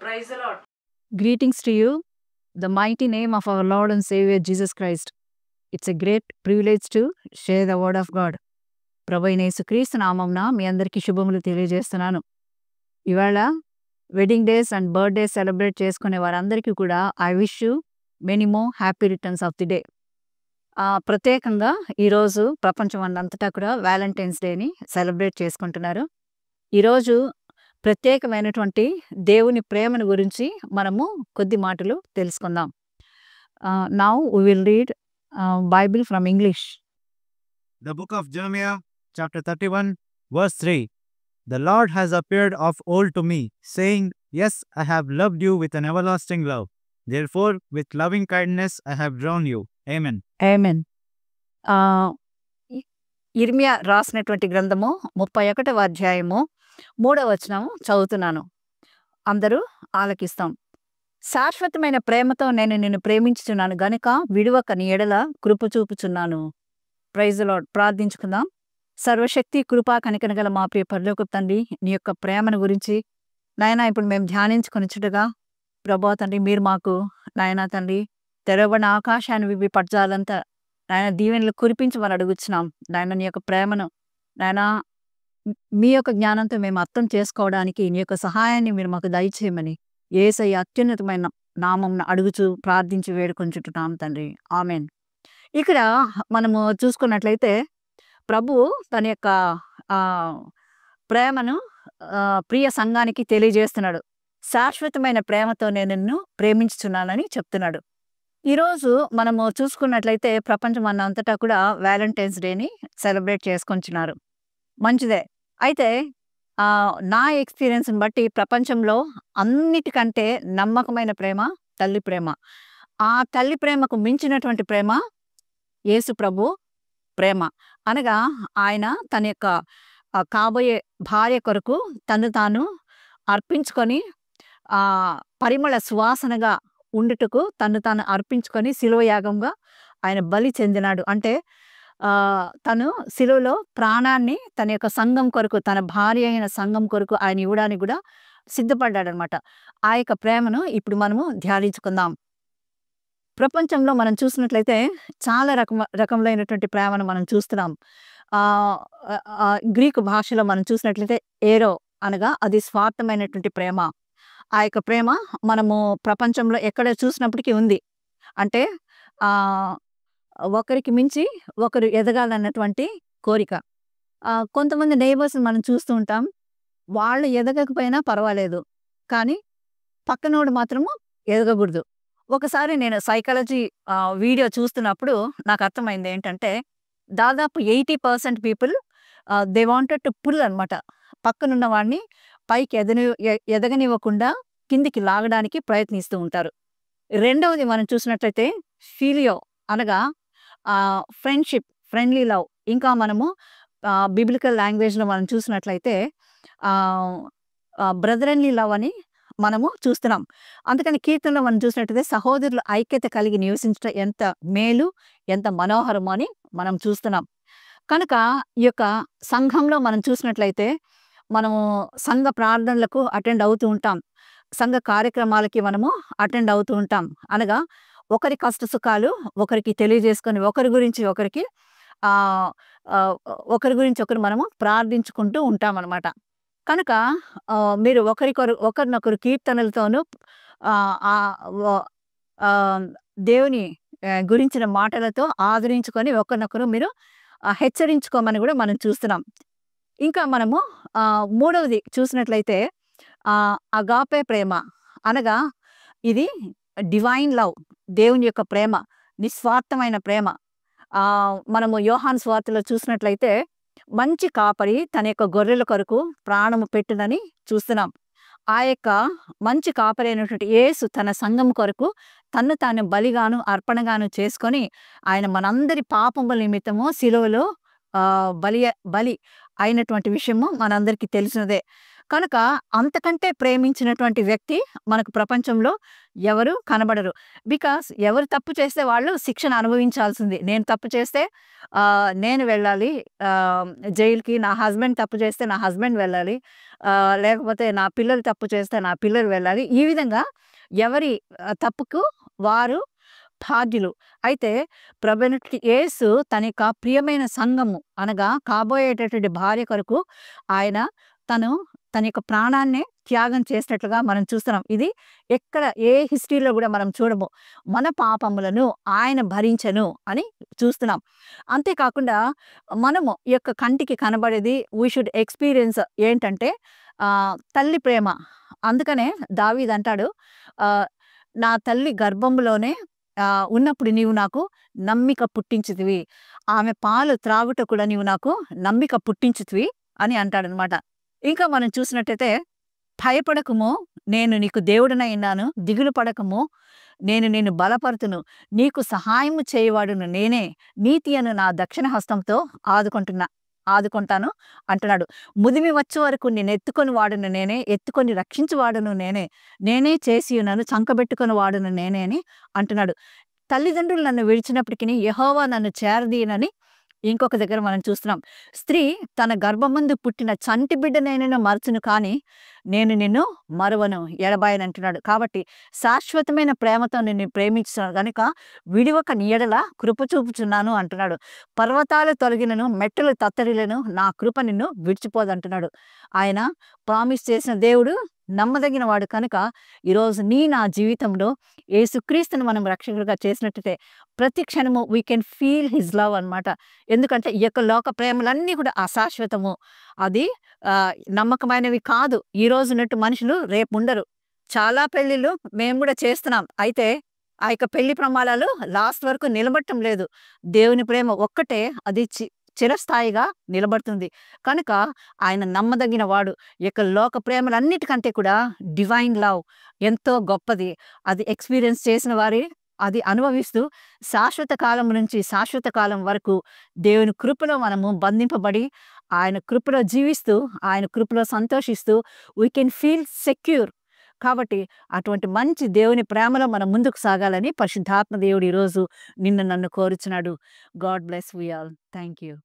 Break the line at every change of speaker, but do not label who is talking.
Praise the Lord.
Greetings to you, the mighty name of our Lord and Savior Jesus Christ. It's a great privilege to share the word of God. ప్రభు అయిన యేసుక్రీస్తు నామమున మీ అందరికీ శుభములు తెలియజేస్తున్నాను. ఇవాళ wedding days and birthday celebrate చేసుకునే వారందరికీ కూడా I wish you many more happy returns of the day. ప్రత్యేకంగా ఈరోజు ప్రపంచం అంతటా కూడా వ్యాలంటైన్స్ డేని సెలబ్రేట్ చేసుకుంటున్నారు. ఈరోజు ప్రత్యేకమైనటువంటి దేవుని ప్రేమను గురించి మనము కొద్ది మాటలు తెలుసుకుందాం. Now we will read Bible from English.
The book of Jeremiah, chapter 31, verse 3. The Lord has appeared of old to me, saying, Yes, I have loved you with an everlasting love. Therefore, with loving kindness I have drawn you. Amen.
ఆమేన్. ఇర్మియా రాసినటువంటి గ్రంథము 31వ అధ్యాయము 3వ వచనము చదువుతున్నాను. అందరూ ఆలకిస్తాం. శాశ్వతమైన ప్రేమతో నేను నిన్ను ప్రేమించుచున్నాను గనుక విడువక నీ ఎడల కృప చూపుచున్నాను. Praise the Lord. ప్రార్థించుకుందాం. సర్వశక్తి కృపా కనికరగల మా ప్రియ పరలోకపు తండ్రి, నీ యొక్క ప్రేమను గురించి నాయనా ఇప్పుడు మేము ధ్యానించుకొనిచుటగా ప్రభా తండ్రి, మీరు మాకు నాయనా తండ్రి తెరవబడిన ఆకాశాన్ని విప్పి పట్టాలంతా నాయన దీవెనలు కురిపించమని అడుగుచున్నాం. నాయన నీ యొక్క ప్రేమను నాయనా మీ యొక్క జ్ఞానంతో మేము అర్థం చేసుకోవడానికి నీ యొక్క సహాయాన్ని మీరు మాకు దయచేయమని యేసయ్య అత్యున్నతమైన నామమున అడుగుచు ప్రార్థించి వేడుకొంచుంటున్నాం తండ్రి. ఆమేన్. ఇక్కడ మనము చూసుకున్నట్లయితే ప్రభువు తన యొక్క ప్రేమను ప్రియ సంఘానికి తెలియజేస్తున్నాడు. శాశ్వతమైన ప్రేమతో నేను నిన్ను ప్రేమించుచున్నానని చెప్తున్నాడు. ఈరోజు మనము చూసుకున్నట్లయితే ప్రపంచం అంతటా కూడా వ్యాలంటైన్స్ డేని సెలబ్రేట్ చేసుకుంటున్నారు. మంచిదే. అయితే నా ఎక్స్పీరియన్స్ని బట్టి ప్రపంచంలో అన్నిటికంటే నమ్మకమైన ప్రేమ తల్లి ప్రేమ. ఆ తల్లి ప్రేమకు మించినటువంటి ప్రేమ యేసు ప్రభు ప్రేమ. అనగా ఆయన తన యొక్క కాబోయే భార్య కొరకు తను తాను అర్పించుకొని పరిమళ సువాసనగా ఉండుటకు తను తాను అర్పించుకొని శిలువ యాగంగా ఆయన బలి చెందినాడు. అంటే తను శిలువలో ప్రాణాన్ని తన యొక్క సంఘం కొరకు, తన భార్య అయిన సంఘం కొరకు ఆయన ఇవ్వడానికి కూడా సిద్ధపడ్డాడనమాట. ఆ యొక్క ప్రేమను ఇప్పుడు మనము ధ్యానించుకుందాం. ప్రపంచంలో మనం చూసినట్లయితే చాలా రకములైనటువంటి ప్రేమను మనం చూస్తున్నాం. గ్రీకు భాషలో మనం చూసినట్లయితే ఏరో అనగా అది స్వార్థమైనటువంటి ప్రేమ. ఆ యొక్క ప్రేమ మనము ప్రపంచంలో ఎక్కడ చూసినప్పటికీ ఉంది. అంటే ఒకరికి మించి ఒకరు ఎదగాలన్నటువంటి కోరిక. కొంతమంది నైబర్స్ని మనం చూస్తూ ఉంటాం. వాళ్ళు ఎదగకపోయినా పర్వాలేదు, కానీ పక్కనోడు మాత్రము ఎదగకూడదు. ఒకసారి నేను సైకాలజీ వీడియో చూస్తున్నప్పుడు నాకు అర్థమైంది ఏంటంటే, దాదాపు 80% people they wanted to pull అనమాట. పక్కనున్న వాడిని పైకి ఎదగనివ్వకుండా కిందికి లాగడానికి ప్రయత్నిస్తూ ఉంటారు. రెండవది మనం చూసినట్లయితే ఫీలియో అనగా ఫ్రెండ్షిప్, ఫ్రెండ్లీ లవ్. ఇంకా మనము బిబ్లికల్ లాంగ్వేజ్లో మనం చూసినట్లయితే బ్రదరన్లీ లవ్ అని మనము చూస్తున్నాం. అందుకని కీర్తనలో మనం చూసినట్లయితే సహోదరుల ఐక్యత కలిగి నివసించడం ఎంత మేలు, ఎంత మనోహరము అని మనం చూస్తున్నాం. కనుక ఈ యొక్క సంఘంలో మనం చూసినట్లయితే మనము సంఘ ప్రార్థనలకు అటెండ్ అవుతూ ఉంటాం. సంఘ కార్యక్రమాలకి మనము అటెండ్ అవుతూ ఉంటాం. అనగా ఒకరి కష్ట సుఖాలు ఒకరికి తెలియజేసుకొని ఒకరి గురించి ఒకరు మనము ప్రార్థించుకుంటూ ఉంటాం అన్నమాట. కనుక మీరు ఒకరినొకరు కీర్తనలతోనూ దేవుని గురించిన మాటలతో ఆదరించుకొని ఒకరినొకరు మీరు హెచ్చరించుకోమని కూడా మనం చూస్తున్నాం. ఇంకా మనము మూడవది చూసినట్లయితే అగాపే ప్రేమ అనగా ఇది డివైన్ లవ్, దేవుని యొక్క ప్రేమ, నిస్వార్థమైన ప్రేమ. మనము యోహాను సువార్తలో చూసినట్లయితే మంచి కాపరి తన యొక్క గొర్రెల కొరకు ప్రాణము పెట్టునని చూస్తున్నాం. ఆ యొక్క మంచి కాపరి అయినటువంటి యేసు తన సంఘం కొరకు తన్ను తాను బలిగాను అర్పణగాను చేసుకొని ఆయన మనందరి పాపముల నిమిత్తము శిలువలో బలి అయినటువంటి విషయము మనందరికీ తెలిసినదే. కనుక అంతకంటే ప్రేమించినటువంటి వ్యక్తి మనకు ప్రపంచంలో ఎవరు కనబడరు. బికాస్ ఎవరు తప్పు చేస్తే వాళ్ళు శిక్షణ అనుభవించాల్సింది. నేను తప్పు చేస్తే నేను వెళ్ళాలి జైలుకి. నా హస్బెండ్ తప్పు చేస్తే నా హస్బెండ్ వెళ్ళాలి. లేకపోతే నా పిల్లలు తప్పు చేస్తే నా పిల్లలు వెళ్ళాలి. ఈ విధంగా ఎవరి తప్పుకు వారు బాధ్యులు. అయితే ప్రభువైనటువంటి యేసు తన యొక్క ప్రియమైన సంఘము అనగా కాబోయేటటువంటి భార్య కొరకు ఆయన తన యొక్క ప్రాణాన్నే త్యాగం చేసినట్లుగా మనం చూస్తున్నాం. ఇది ఎక్కడ ఏ హిస్టరీలో కూడా మనం చూడము. మన పాపములను ఆయన భరించెను అని చూస్తున్నాం. అంతేకాకుండా మనము ఈ యొక్క కంటికి కనబడేది వీ షుడ్ ఎక్స్‌పీరియన్స్ ఏంటంటే తల్లి ప్రేమ. అందుకనే దావీదు అంటాడు, నా తల్లి గర్భంలోనే ఉన్నప్పుడు నీవు నాకు నమ్మిక పుట్టించితివి. ఆమె పాలు త్రాగుట కూడా నీవు నాకు నమ్మిక పుట్టించితివి అని అంటాడనమాట. ఇంకా మనం చూసినట్టయితే భయపడకుము, నేను నీకు దేవుడనై ఉన్నాను. దిగులు పడకము, నేను నిన్ను బలపరుతును. నీకు సహాయము చేయవాడును నేనే. నీతి అను నా దక్షిణ హస్తంతో ఆదుకుంటాను అంటున్నాడు. ముదిమి వచ్చే వరకు నేను ఎత్తుకొని వాడును నేనే, ఎత్తుకొని రక్షించువాడును నేనే, నేనే చేసి ఉన్నాను, చంకబెట్టుకొని వాడును నేనే అని అంటున్నాడు. తల్లిదండ్రులు నన్ను విడిచినప్పటికీ యెహోవా నన్ను చేరదీయనని ఇంకొక దగ్గర మనం చూస్తున్నాం. స్త్రీ తన గర్భమందు పుట్టిన చంటి బిడ్డనైనను మరచును, కానీ నేను నిన్ను మరువను, ఎడబాయను అంటున్నాడు. కాబట్టి శాశ్వతమైన ప్రేమతో నిన్ను ప్రేమించున్నాను గనుక విడివక నీ ఎడల కృప చూపుచున్నాను అంటున్నాడు. పర్వతాలు తొలగినను, మెట్టలు తత్తరిలను, నా కృప నిన్ను విడిచిపోదంటున్నాడు. ఆయన ప్రామిస్ చేసిన దేవుడు నమ్మదగిన వాడు కనుక ఈరోజు నా జీవితంలో యేసుక్రీస్తుని మనం రక్షకుడిగా చేసినట్టయితే ప్రతి క్షణము we can feel his love అనమాట. ఎందుకంటే ఈ యొక్క లోక ప్రేమలన్నీ కూడా అశాశ్వతము. అది నమ్మకమైనవి కాదు. ఈ రోజు ఉన్నట్టు మనుషులు రేపు ఉండరు. చాలా పెళ్ళిళ్ళు మేము కూడా చేస్తున్నాం. అయితే ఆ యొక్క పెళ్లి ప్రమాణాలు లాస్ట్ వరకు నిలబడటం లేదు. దేవుని ప్రేమ ఒక్కటే అది చిరస్థాయిగా నిలబడుతుంది. కనుక ఆయన నమ్మదగిన వాడు. ఈ యొక్క లోక ప్రేమలన్నిటికంటే కూడా డివైన్ లవ్ ఎంతో గొప్పది. అది ఎక్స్‌పీరియన్స్ చేసిన వారి అది అనుభవిస్తూ శాశ్వత కాలం నుంచి శాశ్వత కాలం వరకు దేవుని కృపలో మనము బంధింపబడి ఆయన కృపలో జీవిస్తూ ఆయన కృపలో సంతోషిస్తూ వీ కెన్ ఫీల్ సెక్యూర్. కాబట్టి అటువంటి మంచి దేవుని ప్రేమలో మనం ముందుకు సాగాలని పరిశుద్ధాత్మ దేవుడు ఈరోజు నన్ను కోరుచున్నాడు. God bless we all. Thank you.